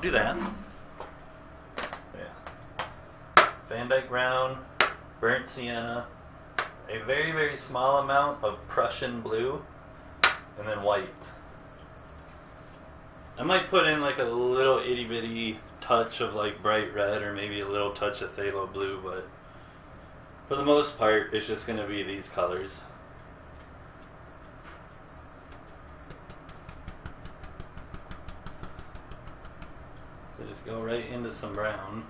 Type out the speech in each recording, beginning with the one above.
don't do that. Yeah. Van Dyke brown, burnt sienna, a very, very small amount of Prussian blue, and then white. I might put in like a little itty bitty touch of like bright red or maybe a little touch of phthalo blue, but for the most part it's just going to be these colors. So just go right into some brown.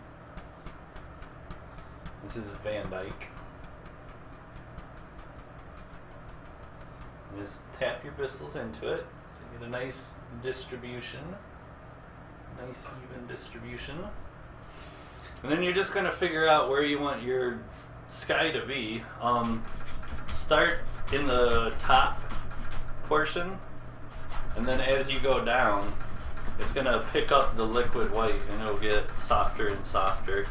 This is Van Dyke. And just tap your bristles into it so you get a nice distribution. Nice even distribution. And then you're just going to figure out where you want your sky to be. Start in the top portion, and then as you go down, it's going to pick up the liquid white and it'll get softer and softer.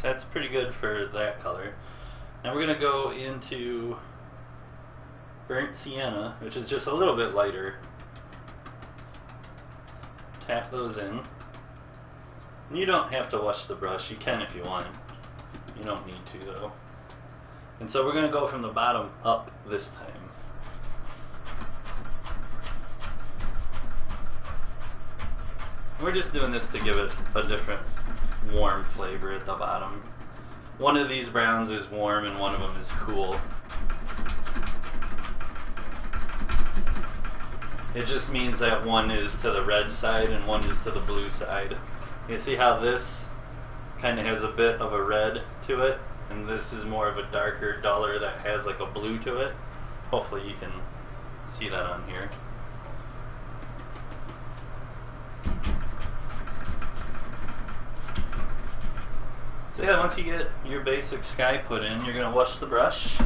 That's pretty good for that color. Now we're going to go into burnt sienna, which is just a little bit lighter. Tap those in. And you don't have to wash the brush. You can if you want. You don't need to though. And so we're going to go from the bottom up this time. We're just doing this to give it a different warm flavor at the bottom. One of these browns is warm and one of them is cool. It just means that one is to the red side and one is to the blue side. You see how this kind of has a bit of a red to it, and this is more of a darker, duller that has like a blue to it. Hopefully you can see that on here. So yeah, once you get your basic sky put in, you're going to wash the brush.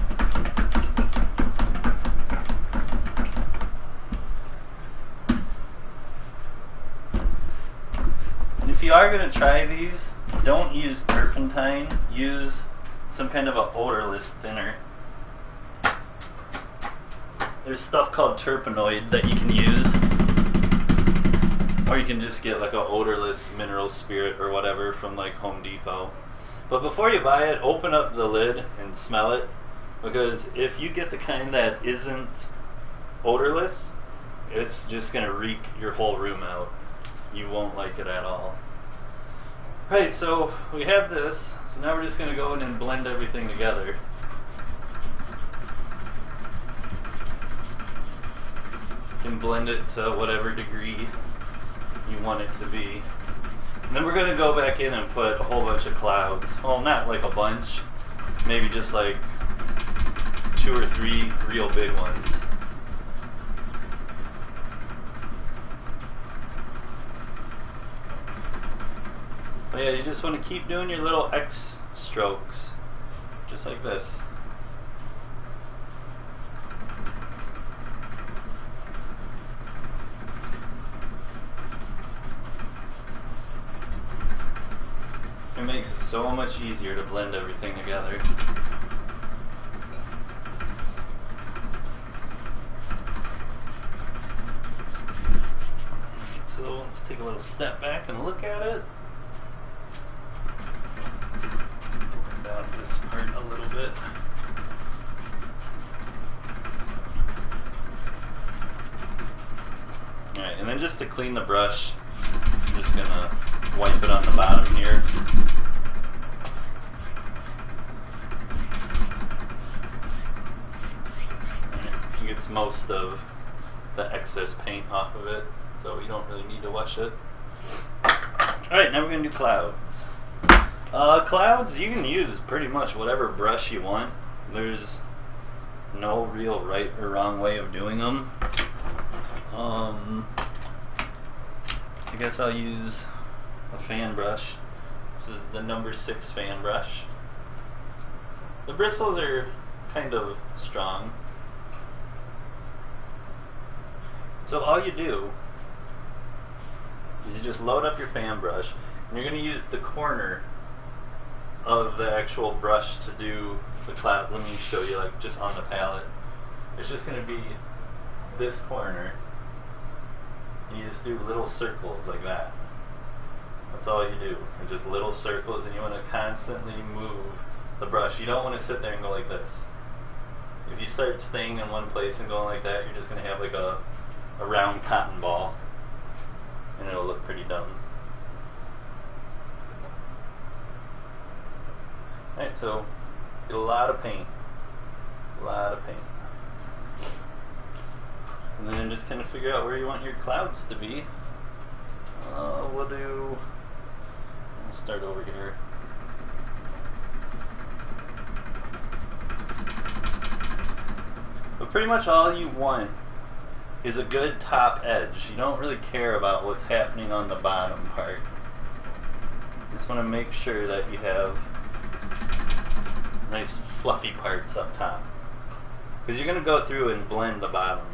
And if you are going to try these, don't use turpentine. Use some kind of an odorless thinner. There's stuff called Terpenoid that you can use. Or you can just get like an odorless mineral spirit or whatever from like Home Depot. But before you buy it, open up the lid and smell it, because if you get the kind that isn't odorless, it's just going to reek your whole room out. You won't like it at all. Right, so we have this, so now we're just going to go in and blend everything together. You can blend it to whatever degree you want it to be. And then we're going to go back in and put a whole bunch of clouds. Well, not like a bunch. Maybe just like 2 or 3 real big ones. But yeah, you just want to keep doing your little X strokes. Just like this. It makes it so much easier to blend everything together. So let's take a little step back and look at it. Let's blend out this part a little bit. Alright, and then just to clean the brush, I'm just gonna wipe it on the bottom here. It gets most of the excess paint off of it, so you don't really need to wash it. Alright, now we're going to do clouds. Clouds, you can use pretty much whatever brush you want. There's no real right or wrong way of doing them. I guess I'll use a fan brush. This is the number 6 fan brush. The bristles are kind of strong. So all you do is you just load up your fan brush, and you're going to use the corner of the actual brush to do the clouds. Let me show you, like, just on the palette. It's just going to be this corner, and you just do little circles like that. That's all you do. It's just little circles, and you want to constantly move the brush. You don't want to sit there and go like this. If you start staying in one place and going like that, you're just going to have like a round cotton ball, and it'll look pretty dumb. Alright, so get a lot of paint. A lot of paint. And then just kind of figure out where you want your clouds to be. We'll start over here. But pretty much all you want is a good top edge. You don't really care about what's happening on the bottom part. You just want to make sure that you have nice fluffy parts up top, because you're going to go through and blend the bottom.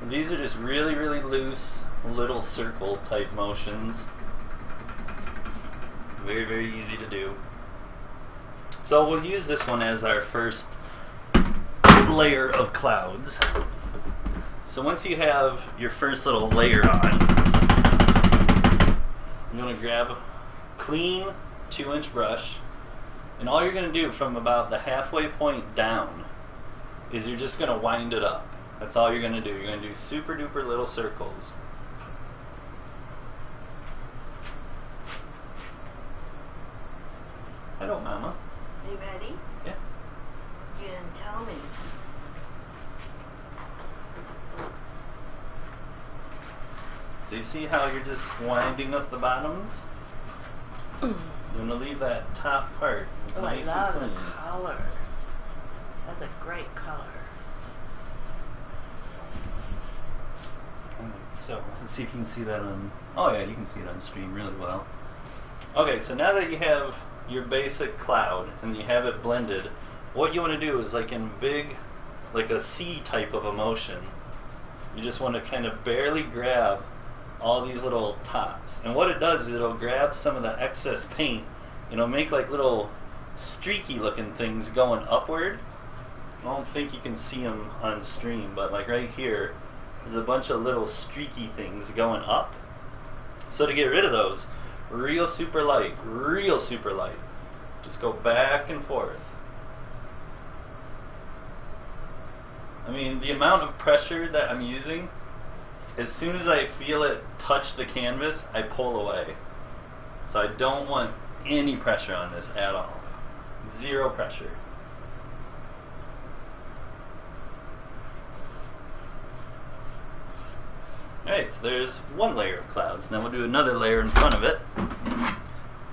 And these are just really, really loose little circle type motions. Very, very easy to do. So we'll use this one as our first layer of clouds. So once you have your first little layer on, you're going to grab a clean 2-inch brush, and all you're going to do from about the halfway point down is you're just going to wind it up. That's all you're going to do. You're going to do super duper little circles. Hello, Mama. Are you ready? Yeah. You didn't tell me. So you see how you're just winding up the bottoms? You want to leave that top part nice I love and clean. the color. That's a great color. Alright, so let's see if you can see that on... Oh yeah, you can see it on stream really well. Okay, so now that you have your basic cloud and you have it blended, what you want to do is, like in big, like a C type of a motion, you just want to kind of barely grab all these little tops. And what it does is it'll grab some of the excess paint, and it'll make like little streaky looking things going upward. I don't think you can see them on stream, but like right here, there's a bunch of little streaky things going up. So to get rid of those, real super light, just go back and forth. I mean, the amount of pressure that I'm using, as soon as I feel it touch the canvas, I pull away. So I don't want any pressure on this at all. Zero pressure. Alright, so there's one layer of clouds. Now we'll do another layer in front of it.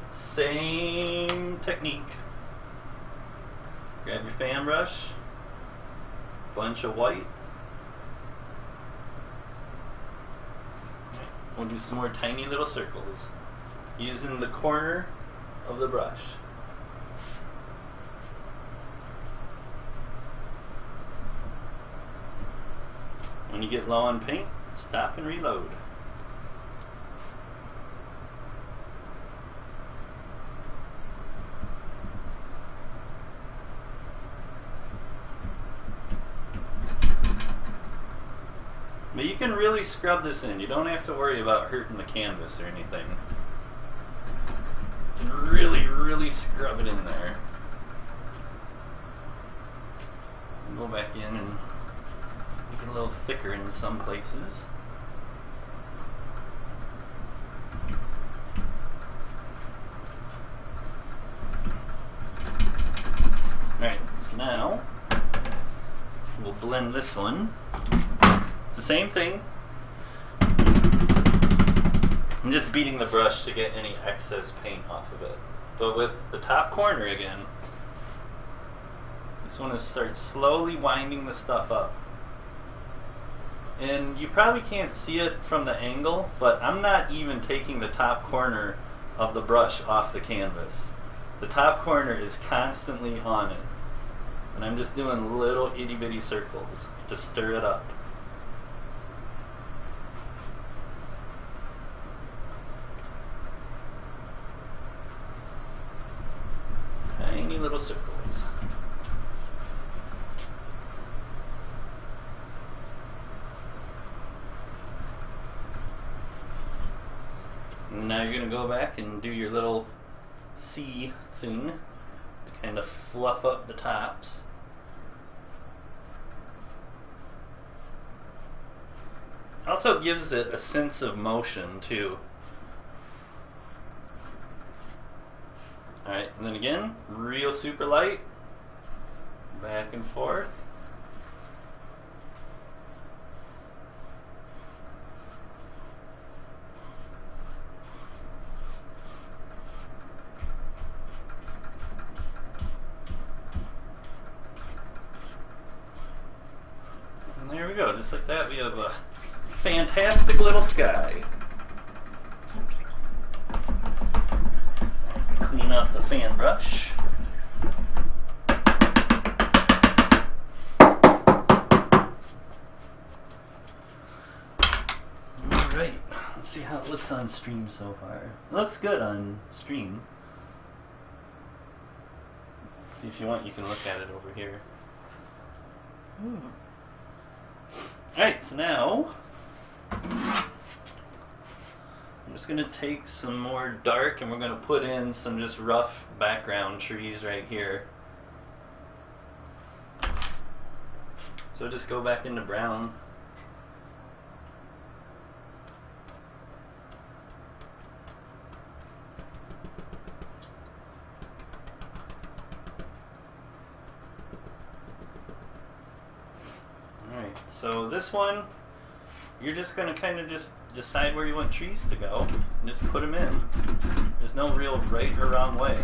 Same technique. Grab your fan brush, bunch of white. We'll do some more tiny little circles using the corner of the brush. When you get low on paint, stop and reload. But you can really scrub this in. You don't have to worry about hurting the canvas or anything. You can really, really scrub it in there. And go back in and make it a little thicker in some places. Alright, so now we'll blend this one. It's the same thing. I'm just beating the brush to get any excess paint off of it. But with the top corner again, just want to start slowly winding the stuff up. And you probably can't see it from the angle, but I'm not even taking the top corner of the brush off the canvas. The top corner is constantly on it. And I'm just doing little itty bitty circles to stir it up. Tiny little circles. Now you're going to go back and do your little C thing to kind of fluff up the tops. Also gives it a sense of motion too. Alright, and then again, real super light, back and forth. And there we go, just like that we have a fantastic little sky. Clean off the fan brush. Alright, let's see how it looks on stream so far. It looks good on stream. See, if you want, you can look at it over here. Alright, so now I'm just going to take some more dark and we're going to put in some just rough background trees right here. So just go back into brown. Alright, so this one, you're just going to kind of just decide where you want trees to go and just put them in. There's no real right or wrong way.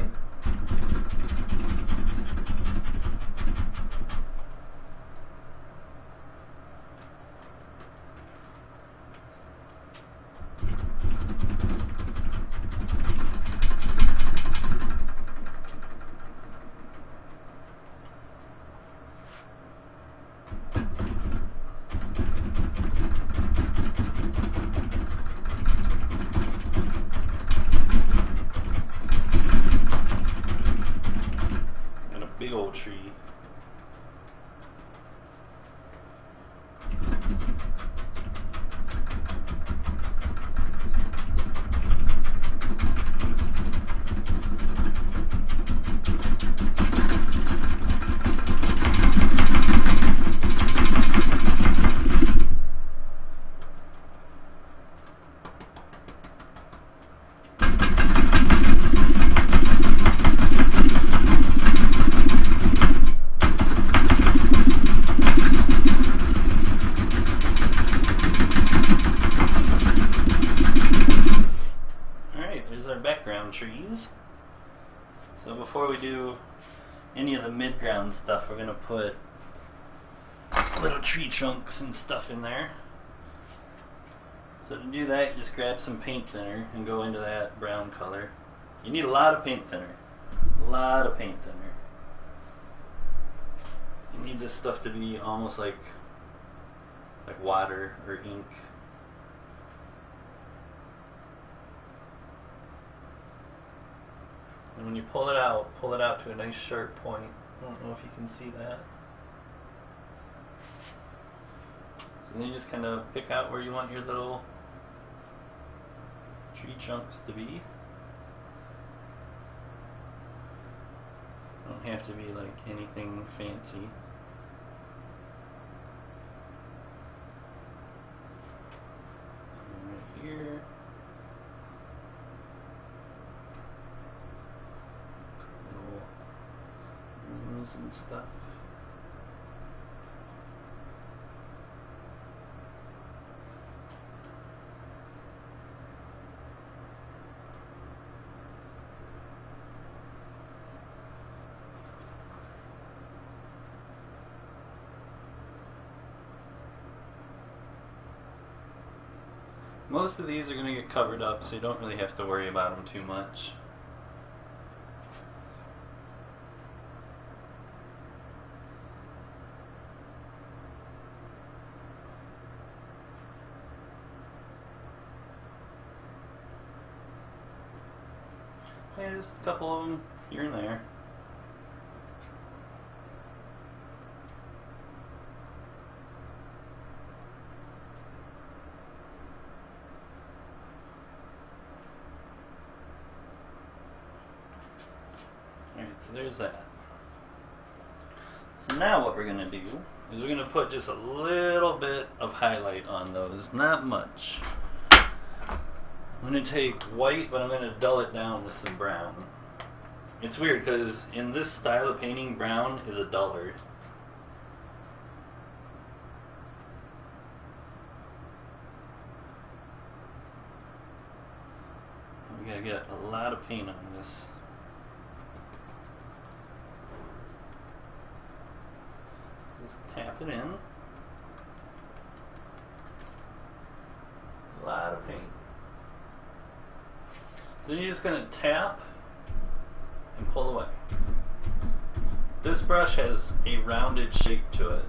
Big old tree. Trees. So before we do any of the mid-ground stuff, we're going to put little tree trunks and stuff in there. So to do that, just grab some paint thinner and go into that brown color. You need a lot of paint thinner. A lot of paint thinner. You need this stuff to be almost like water or ink. And when you pull it out to a nice sharp point. I don't know if you can see that. So then you just kind of pick out where you want your little tree chunks to be. Don't have to be like anything fancy. And right here. And stuff. Most of these are going to get covered up, so you don't really have to worry about them too much. Yeah, just a couple of them here and there. Alright, so there's that. So now what we're going to do is we're going to put just a little bit of highlight on those, not much. I'm going to take white, but I'm going to dull it down with some brown. It's weird because in this style of painting, brown is a duller. We gotta get a lot of paint on this. Just tap it in. A lot of paint. So you're just going to tap and pull away. This brush has a rounded shape to it.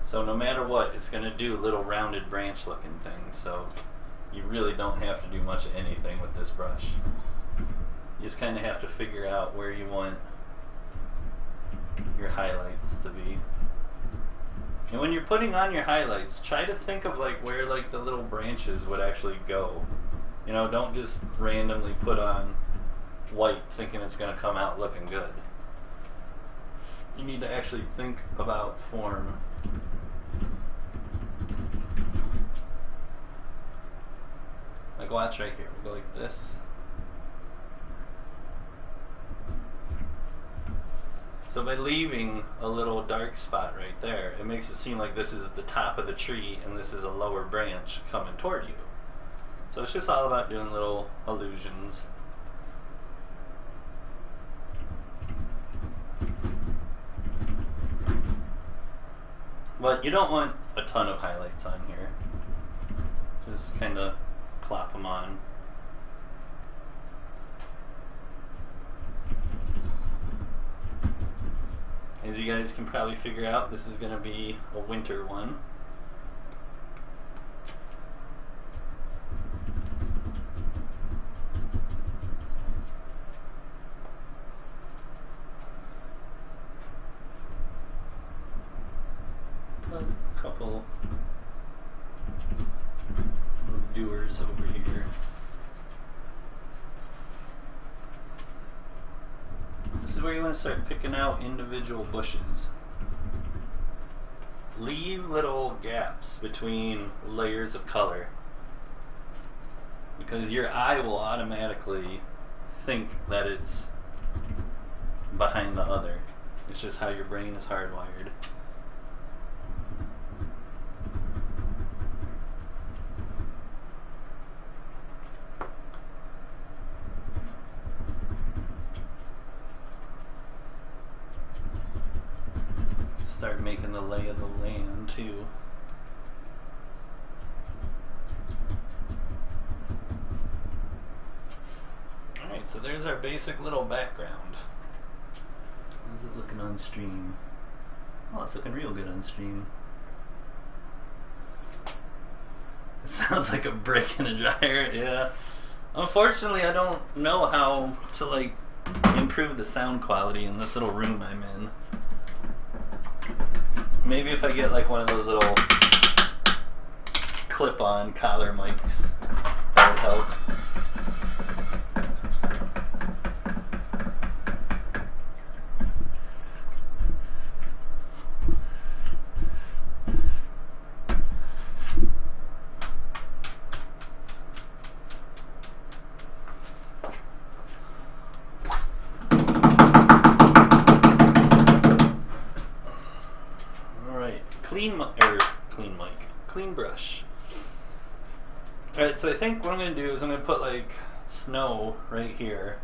So no matter what, it's going to do little rounded branch looking things. So you really don't have to do much of anything with this brush. You just kind of have to figure out where you want your highlights to be. And when you're putting on your highlights, try to think of like where like the little branches would actually go. You know, don't just randomly put on white thinking it's going to come out looking good. You need to actually think about form. Like watch right here. We'll go like this. So by leaving a little dark spot right there, it makes it seem like this is the top of the tree and this is a lower branch coming toward you. So it's just all about doing little illusions. But you don't want a ton of highlights on here. Just kind of plop them on. As you guys can probably figure out, this is going to be a winter one. A couple doers over here. This is where you want to start picking out individual bushes. Leave little gaps between layers of color, because your eye will automatically think that it's behind the other. It's just how your brain is hardwired. Start making the lay of the land too. Alright, so there's our basic little background. How's it looking on stream? Oh, it's looking real good on stream. It sounds like a brick in a dryer, yeah. Unfortunately, I don't know how to like improve the sound quality in this little room I'm in. Maybe if I get like one of those little clip-on collar mics, that would help. Clean brush. Alright, so I think what I'm going to do is I'm going to put like snow right here.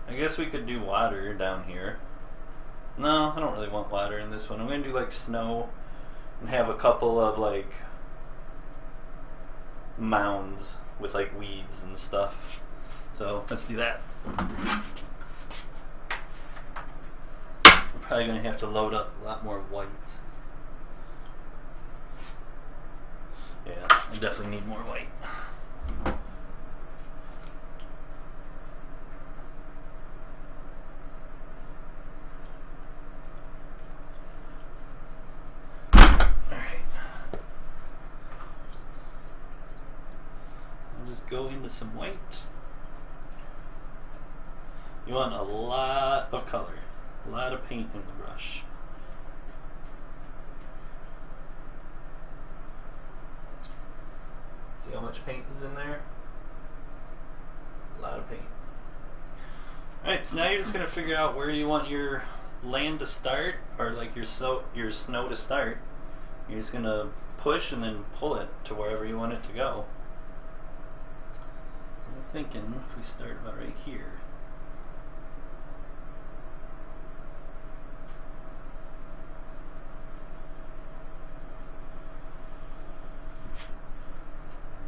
I guess we could do water down here. No, I don't really want water in this one. I'm going to do like snow and have a couple of like mounds with like weeds and stuff. So let's do that. We're probably gonna have to load up a lot more white. Yeah, I definitely need more white. Just go into some white. You want a lot of color, a lot of paint in the brush. See how much paint is in there? A lot of paint. Alright, so now you're just going to figure out where you want your land to start, or like your snow to start. You're just going to push and then pull it to wherever you want it to go. So I'm thinking if we start about right here.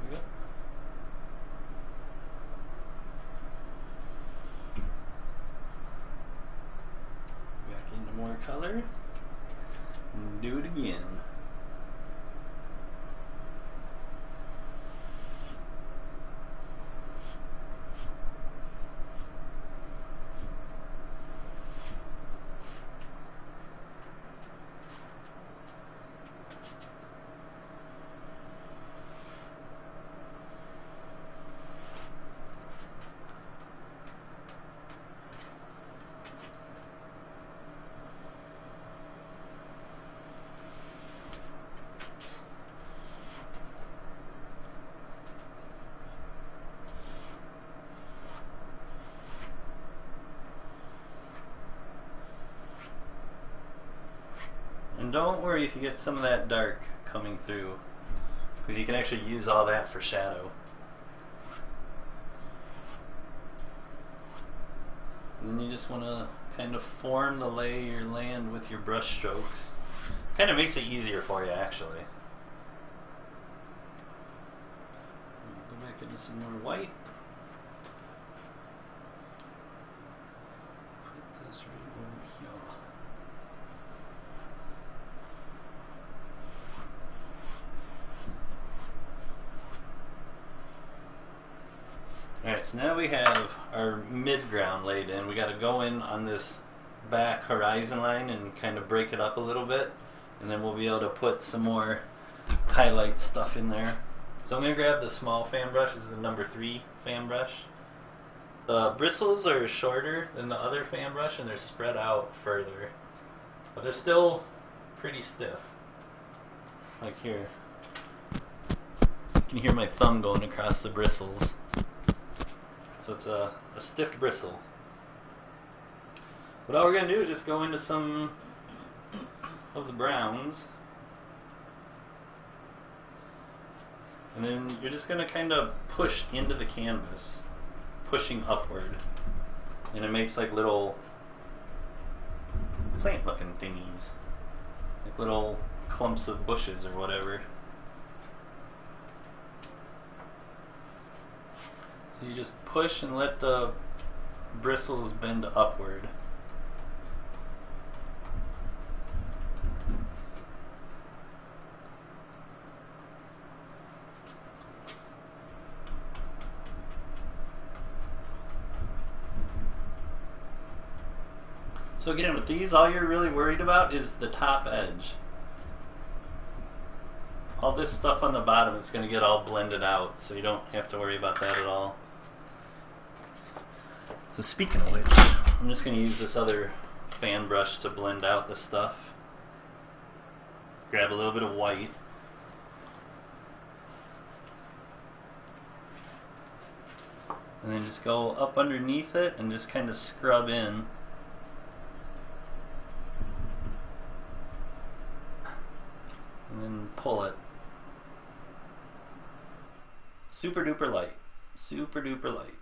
There we go. Back into more color. And do it again. And don't worry if you get some of that dark coming through, because you can actually use all that for shadow. And then you just want to kind of form the lay of your land with your brush strokes. Kind of makes it easier for you, actually. Go back into some more white. Put this right over here. Alright, so now we have our mid-ground laid in. We got to go in on this back horizon line and kind of break it up a little bit, and then we'll be able to put some more highlight stuff in there. So I'm going to grab the small fan brush. This is the number 3 fan brush. The bristles are shorter than the other fan brush and they're spread out further, but they're still pretty stiff. Like here. You can hear my thumb going across the bristles. So it's a stiff bristle. But all we're going to do is just go into some of the browns. And then you're just going to kind of push into the canvas, pushing upward. And it makes like little plant looking thingies. Like little clumps of bushes or whatever. So you just push and let the bristles bend upward. So again, with these, all you're really worried about is the top edge. All this stuff on the bottom is going to get all blended out, so you don't have to worry about that at all. So speaking of which, I'm just going to use this other fan brush to blend out the stuff. Grab a little bit of white. And then just go up underneath it and just kind of scrub in. And then pull it. Super duper light. Super duper light.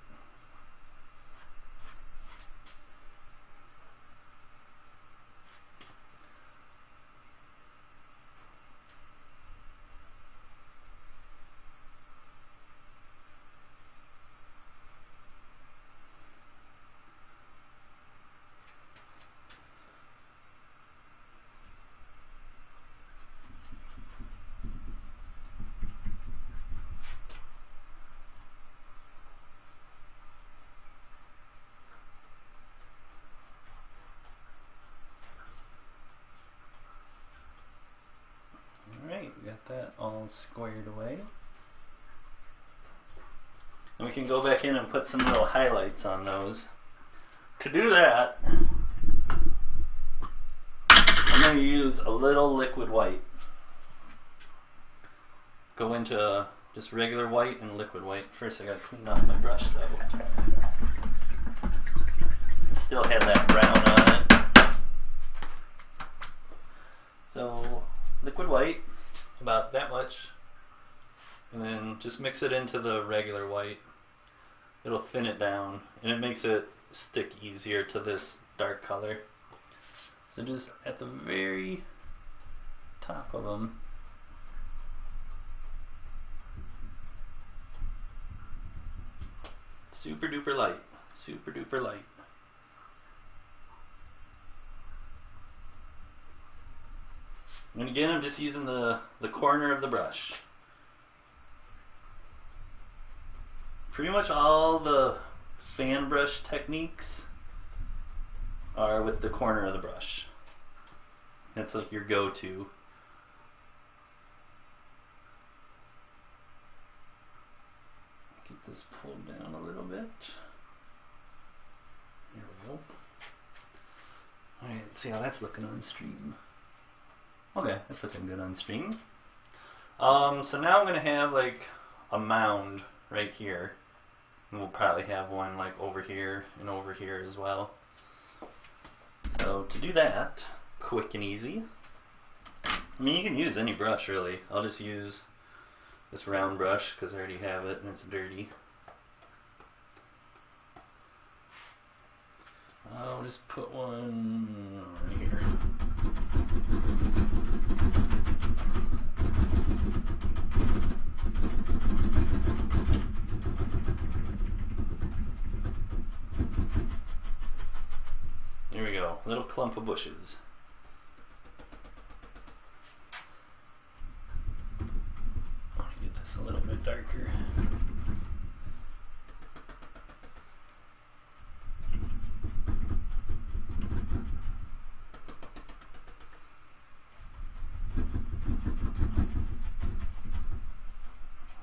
get that all squared away. And we can go back in and put some little highlights on those. To do that, I'm going to use a little liquid white. Go into just regular white and liquid white. First I got to clean off my brush though. It still had that brown on it. So liquid white, about that much. And then just mix it into the regular white. It'll thin it down and it makes it stick easier to this dark color. So just at the very top of them. Super duper light, super duper light. And again, I'm just using the corner of the brush. Pretty much all the fan brush techniques are with the corner of the brush. That's like your go-to. Get this pulled down a little bit. There we go. Alright, let's see how that's looking on stream. Okay, that's looking good on stream. So now I'm going to have like a mound right here. And we'll probably have one like over here and over here as well. So to do that, quick and easy. I mean, you can use any brush really. I'll just use this round brush because I already have it and it's dirty. I'll just put one right here. There we go, little clump of bushes. I want to get this a little bit darker.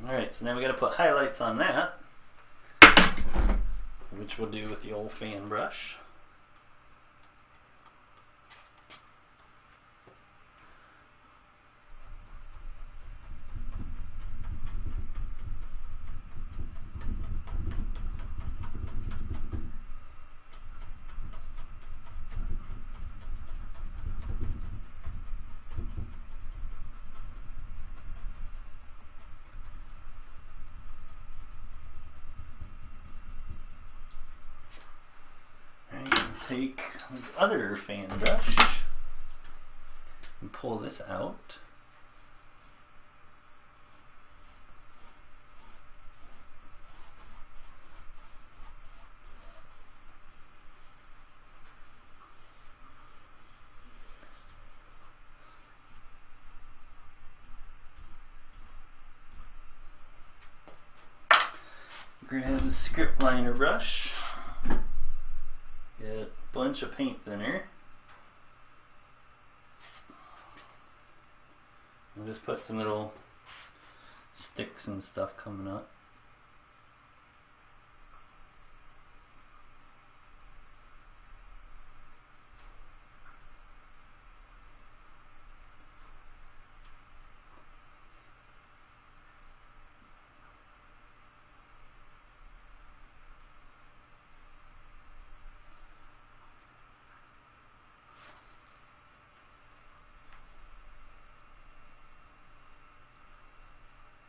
Alright, so now we got to put highlights on that, which we'll do with the old fan brush. Take the other fan brush and pull this out. Grab a script liner brush. Get a bunch of paint thinner. And just put some little sticks and stuff coming up.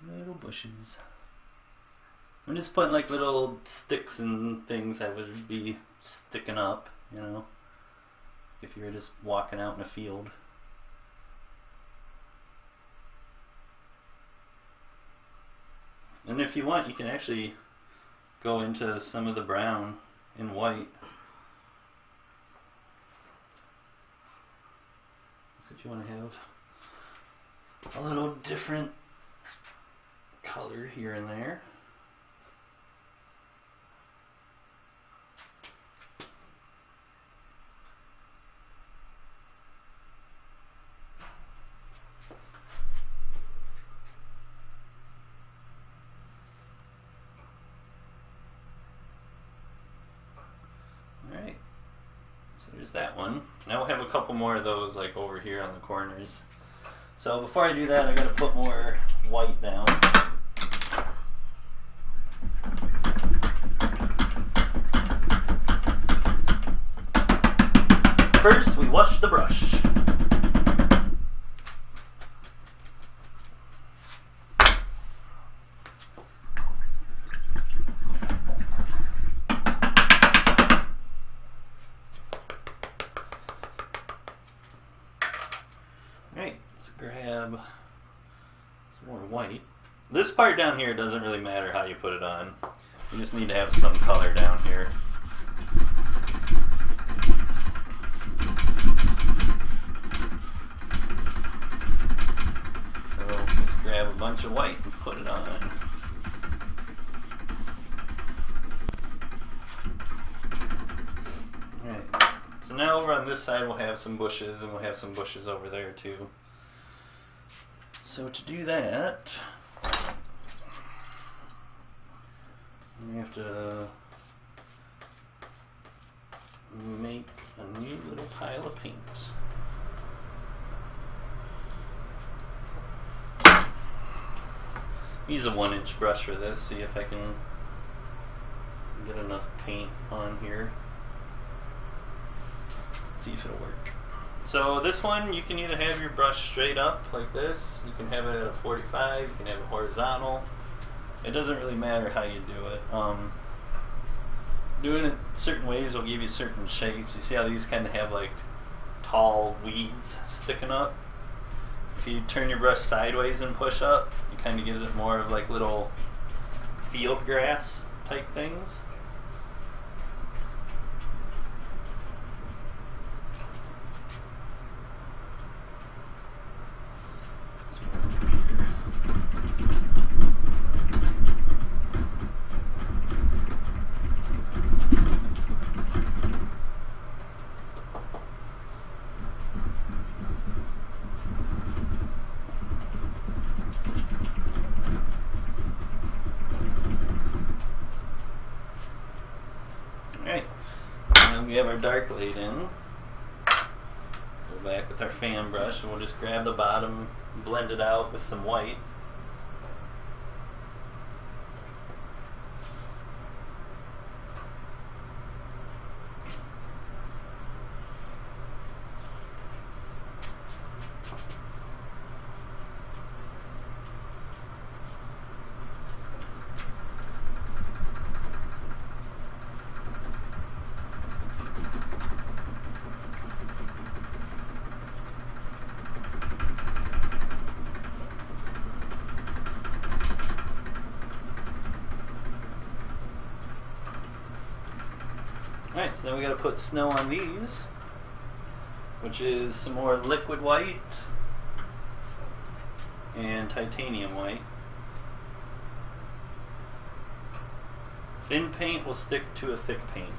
Little bushes. I'm just putting like little sticks and things that would be sticking up, you know, if you were just walking out in a field. And if you want, you can actually go into some of the brown and white. So if you want to have a little different color here and there. there's that one. Now we'll have a couple more of those like over here on the corners. So before I do that, I gotta put more white down. First, we wash the brush. Alright, let's grab some more white. This part down here doesn't really matter how you put it on. You just need to have some color down here. Grab a bunch of white and put it on. Alright, so now over on this side we'll have some bushes, and we'll have some bushes over there too. So to do that, we have to make a new little pile of paint. Use a 1-inch brush for this, see if I can get enough paint on here. See if it'll work. So this one, you can either have your brush straight up like this, you can have it at a 45, you can have it horizontal. It doesn't really matter how you do it. Doing it certain ways will give you certain shapes. You see how these kind of have like tall weeds sticking up? If you turn your brush sideways and push up, it kind of gives it more of like little field grass type things. Alright, now we have our dark laid in. Go back with our fan brush and we'll just grab the bottom, blend it out with some white. Alright, so now we gotta put snow on these, which is some more liquid white and titanium white. Thin paint will stick to a thick paint.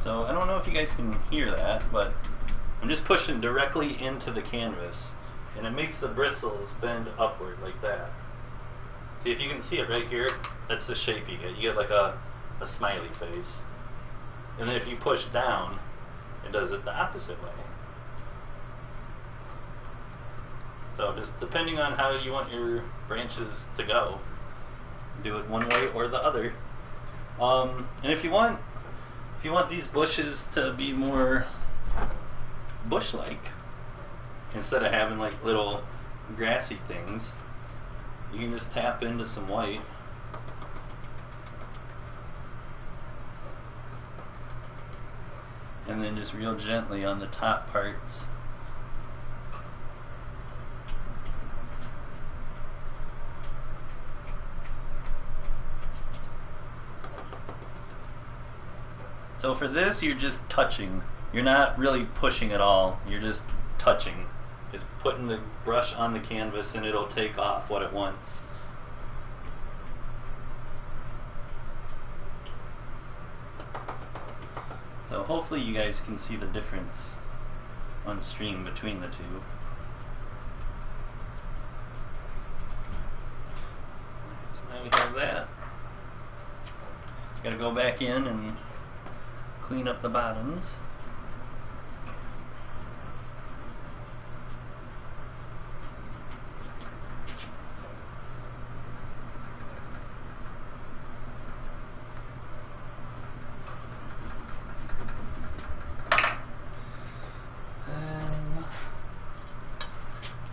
So I don't know if you guys can hear that, but I'm just pushing directly into the canvas, and it makes the bristles bend upward like that. See, if you can see it right here, that's the shape you get. You get like a smiley face. And then if you push down, it does it the opposite way. So just depending on how you want your branches to go, do it one way or the other. And if you want these bushes to be more bush-like, instead of having like little grassy things, you can just tap into some white. And then just real gently on the top parts. So for this, you're just touching. You're not really pushing at all. You're just touching. Just putting the brush on the canvas and it'll take off what it wants. So hopefully you guys can see the difference. on stream between the two. So now we have that. Gotta go back in and clean up the bottoms.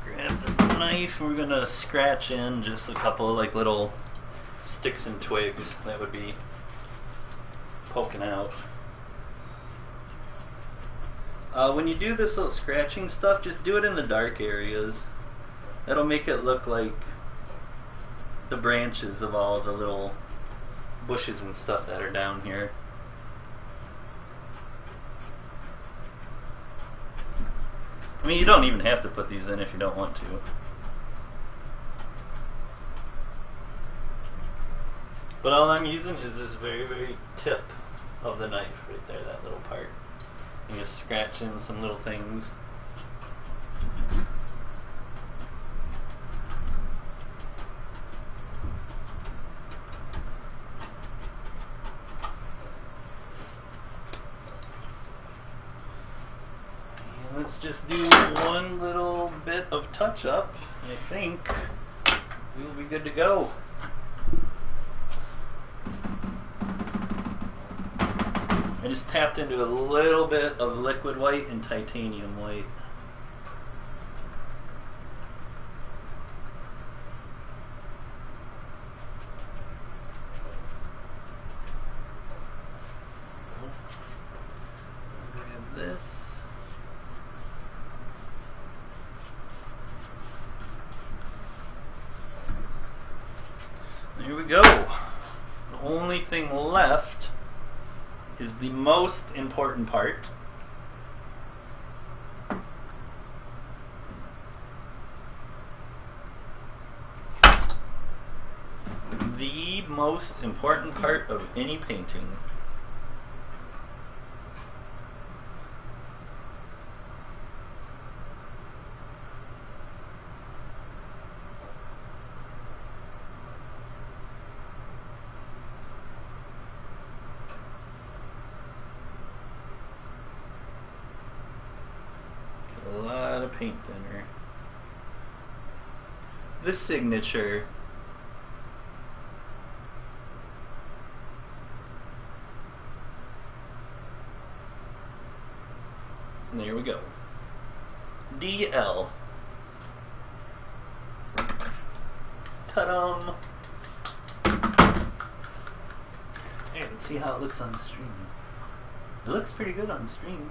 Grab the knife, we're gonna scratch in just a couple like little sticks and twigs that would be poking out. When you do this little scratching stuff, just do it in the dark areas. That'll make it look like the branches of all the little bushes and stuff that are down here. I mean, you don't even have to put these in if you don't want to. But all I'm using is this very, very tip of the knife right there, that little part. You just scratch in some little things. And let's just do one little bit of touch up. I think we'll be good to go. I just tapped into a little bit of liquid white and titanium white. Grab this. There we go. The only thing left is the most important part. The most important part of any painting. A lot of paint thinner. The signature. And there we go. DL. Ta-dum! Hey, let's see how it looks on the stream. It looks pretty good on the stream.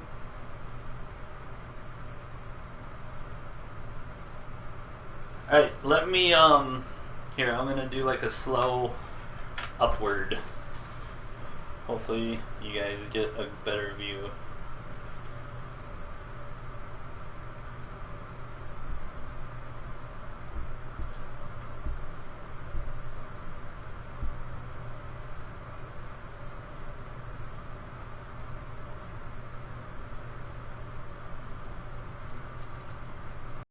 Alright, let me, here, I'm gonna do like a slow upward. Hopefully you guys get a better view.